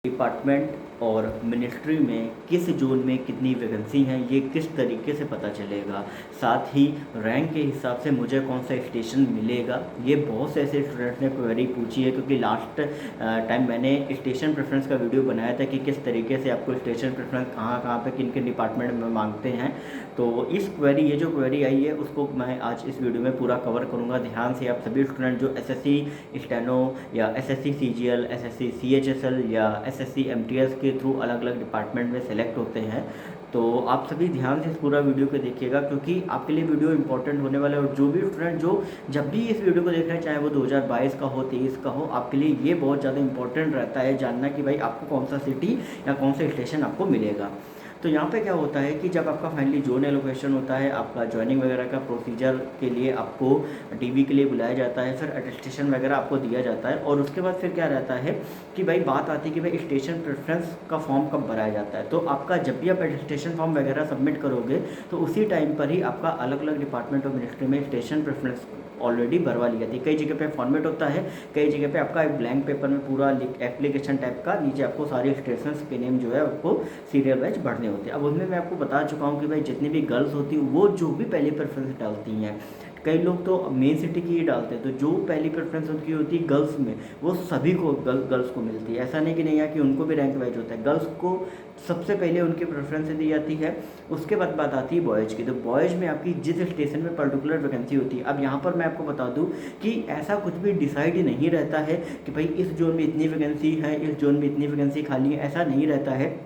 Department और ministry में किस जोन में कितनी वैकेंसी हैं ये किस तरीके से पता चलेगा, साथ ही रैंक के हिसाब से मुझे कौन सा स्टेशन मिलेगा, ये बहुत से ऐसे स्टूडेंट्स ने क्वेरी पूछी है। क्योंकि लास्ट टाइम मैंने स्टेशन प्रेफरेंस का वीडियो बनाया था कि किस तरीके से आपको स्टेशन प्रेफरेंस कहाँ कहाँ पे किन किन डिपार्टमेंट में मांगते हैं। तो इस क्वेरी ये जो क्वेरी आई है उसको मैं आज इस वीडियो में पूरा कवर करूँगा। ध्यान से आप सभी स्टूडेंट जो एसएससी स्टेनो या एसएससी सीजीएल, एसएससी सीएचएसएल या एसएससी एमटीएस के थ्रू अलग अलग डिपार्टमेंट में सेलेक्ट होते हैं, तो आप सभी ध्यान से इस पूरा वीडियो को देखिएगा क्योंकि आपके लिए वीडियो इंपॉर्टेंट होने वाला है। और जो भी स्टूडेंट जो जब भी इस वीडियो को देख रहे हैं, चाहे वो 2022 का हो, 23 का हो, आपके लिए ये बहुत ज़्यादा इंपॉर्टेंट रहता है जानना कि भाई आपको कौन सा सिटी या कौन सा स्टेशन आपको मिलेगा। तो यहाँ पे क्या होता है कि जब आपका फाइनली जोन एलोकेशन होता है, आपका ज्वाइनिंग वगैरह का प्रोसीजर के लिए आपको डीवी के लिए बुलाया जाता है, फिर अटेस्टेशन वगैरह आपको दिया जाता है। और उसके बाद फिर क्या रहता है कि भाई बात आती है कि भाई स्टेशन प्रेफरेंस का फॉर्म कब भराया जाता है। तो आपका जब भी आप अटेस्टेशन फॉर्म वगैरह सबमिट करोगे तो उसी टाइम पर ही आपका अलग अलग डिपार्टमेंट ऑफ मिनिस्ट्री में स्टेशन प्रेफरेंस ऑलरेडी भरवा ली जाती है। कई जगह पे फॉर्मेट होता है, कई जगह पे आपका एक ब्लैंक पेपर में पूरा एप्लीकेशन टाइप का नीचे आपको सारे स्टेशन के नेम जो है आपको सीरियल वाइज भरने होते हैं। अब उसमें मैं आपको बता चुका हूँ कि भाई जितनी भी गर्ल्स होती हैं वो जो भी पहली प्रेफरेंस डालती हैं, कई लोग तो मेन सिटी की ही डालते हैं, तो जो पहली प्रेफरेंस उनकी होती है गर्ल्स में वो सभी को गर्ल्स को मिलती है। ऐसा नहीं कि नहीं है कि उनको भी रैंक वाइज होता है, गर्ल्स को सबसे पहले उनकी प्रेफरेंस दी जाती है। उसके बाद बात आती है बॉयज़ की। तो बॉयज़ में आपकी जिस स्टेशन में पर्टिकुलर वैकेंसी होती है, अब यहाँ पर मैं आपको बता दूँ कि ऐसा कुछ भी डिसाइड नहीं रहता है कि भाई इस जोन में इतनी वैकेंसी है, इस जोन में इतनी वैकेंसी खाली है, ऐसा नहीं रहता है।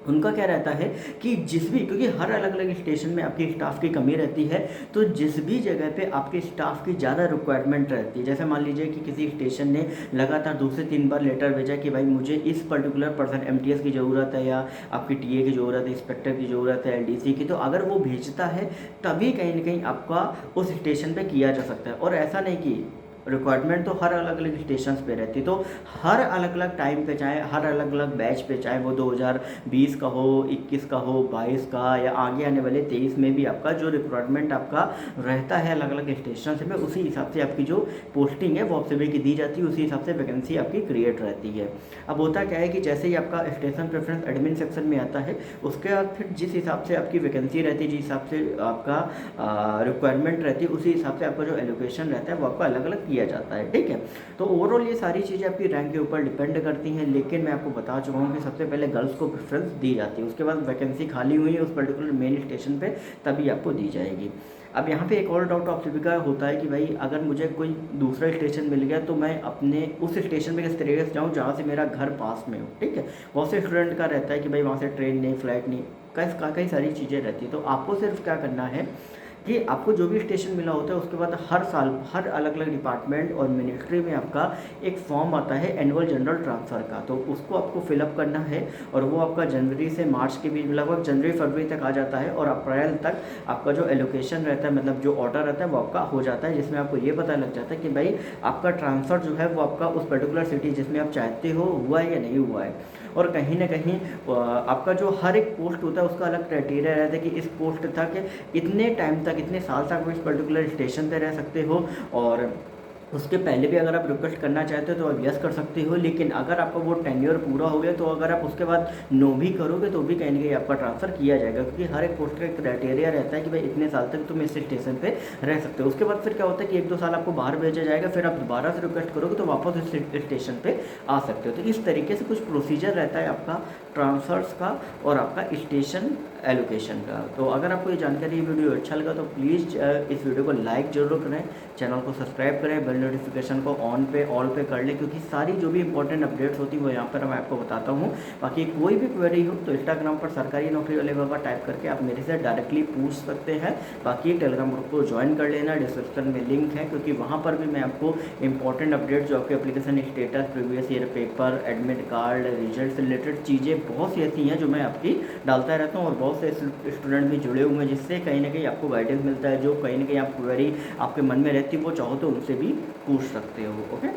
उनका क्या रहता है कि जिस भी, क्योंकि हर अलग अलग स्टेशन में आपकी स्टाफ की कमी रहती है, तो जिस भी जगह पे आपके स्टाफ की ज़्यादा रिक्वायरमेंट रहती है, जैसे मान लीजिए कि किसी स्टेशन ने लगातार 2 से 3 बार लेटर भेजा कि भाई मुझे इस पर्टिकुलर पर्सन एमटीएस की ज़रूरत है या आपकी टीए की ज़रूरत है, इंस्पेक्टर की ज़रूरत है, एलडीसी की, तो अगर वो भेजता है तभी कहीं ना कहीं आपका उस स्टेशन पर किया जा सकता है। और ऐसा नहीं कि रिक्वायरमेंट तो हर अलग अलग स्टेशंस पे रहती है, तो हर अलग अलग टाइम पे, चाहे हर अलग अलग बैच पे, चाहे वो 2020 का हो, 21 का हो, 22 का या आगे आने वाले 23 में भी आपका जो रिक्वायरमेंट आपका रहता है अलग अलग स्टेशन में, उसी हिसाब से आपकी जो पोस्टिंग है वो आप सभी की दी जाती है, उसी हिसाब से वैकेंसी आपकी क्रिएट रहती है। अब होता क्या है कि जैसे ही आपका स्टेशन प्रेफरेंस एडमिन सेक्शन में आता है, उसके बाद फिर जिस हिसाब से आपकी वैकेंसी रहती है, जिस हिसाब से आपका रिक्वायरमेंट रहती है, उसी हिसाब से आपका जो एलोकेशन रहता है वो आपको अलग अलग किया जाता है। ठीक है, तो ओवरऑल ये सारी चीज़ें आपकी रैंक के ऊपर डिपेंड करती हैं, लेकिन मैं आपको बता चुका हूँ कि सबसे पहले गर्ल्स को प्रेफरेंस दी जाती है, उसके बाद वैकेंसी खाली हुई है उस पर्टिकुलर मेन स्टेशन पे तभी आपको दी जाएगी। अब यहाँ पे एक और डाउट आप सभी का होता है कि भाई अगर मुझे कोई दूसरा स्टेशन मिल गया तो मैं अपने उस स्टेशन पे किस तरीके से जाऊँ जहाँ से मेरा घर पास में हो। ठीक है, बहुत से स्टूडेंट का रहता है कि भाई वहाँ से ट्रेन नहीं, फ्लाइट नहीं, कई सारी चीज़ें रहती है। तो आपको सिर्फ क्या करना है कि आपको जो भी स्टेशन मिला होता है उसके बाद हर साल हर अलग अलग डिपार्टमेंट और मिनिस्ट्री में आपका एक फॉर्म आता है एनुअल जनरल ट्रांसफ़र का, तो उसको आपको फिलअप करना है और वो आपका जनवरी से मार्च के बीच, लगभग जनवरी फरवरी तक आ जाता है और अप्रैल तक आपका जो एलोकेशन रहता है, मतलब जो ऑर्डर रहता है वो आपका हो जाता है, जिसमें आपको ये पता लग जाता है कि भाई आपका ट्रांसफ़र जो है वो आपका उस पर्टिकुलर सिटी जिसमें आप चाहते हो हुआ है या नहीं हुआ है। और कहीं ना कहीं आपका जो हर एक पोस्ट होता है उसका अलग क्राइटेरिया रहता है कि इस पोस्ट तक इतने टाइम तक, इतने साल तक आप इस पर्टिकुलर स्टेशन पे रह सकते हो। और उसके पहले भी अगर आप रिक्वेस्ट करना चाहते हो तो आप यस कर सकते हो, लेकिन अगर आपका वो टेन्योर पूरा हो गया तो अगर आप उसके बाद नो भी करोगे तो भी कहीं ना कहीं आपका ट्रांसफ़र किया जाएगा, क्योंकि हर एक पोस्ट का एक क्राइटेरिया रहता है कि भाई इतने साल तक तुम इस स्टेशन पे रह सकते हो। उसके बाद फिर क्या होता है कि 1-2 साल आपको बाहर भेजा जाएगा, फिर आप दोबारा से रिक्वेस्ट करोगे तो वापस इस स्टेशन पर आ सकते हो। तो इस तरीके से कुछ प्रोसीजर रहता है आपका ट्रांसफ़र्स का और आपका स्टेशन एलोकेशन का। तो अगर आपको ये जानकारी, ये वीडियो अच्छा लगा तो प्लीज़ इस वीडियो को लाइक जरूर करें, चैनल को सब्सक्राइब करें, बेल नोटिफिकेशन को ऑन पे ऑल पे कर लें, क्योंकि सारी जो भी इंपॉर्टेंट अपडेट्स होती है वो यहाँ पर मैं आपको बताता हूँ। बाकी कोई भी क्वेरी हो तो इंस्टाग्राम पर सरकारी नौकरी वाले बाबा टाइप करके आप मेरे से डायरेक्टली पूछ सकते हैं। बाकी टेलीग्राम ग्रुप को ज्वाइन कर लेना, डिस्क्रिप्शन में लिंक है, क्योंकि वहाँ पर भी मैं आपको इंपॉर्टेंट अपडेट्स जो आपके application status, previous year paper, admit card, result से रिलेटेड चीज़ें बहुत सी ऐसी हैं जो मैं आपकी डालता रहता हूँ और बहुत से स्टूडेंट भी जुड़े हुए हैं, जिससे कहीं ना कहीं आपको गाइडेंस मिलता है। जो कहीं ना कहीं आप क्वेरी आपके मन में रहती है वो चाहो तो उनसे भी पूछ सकते हो। ओके।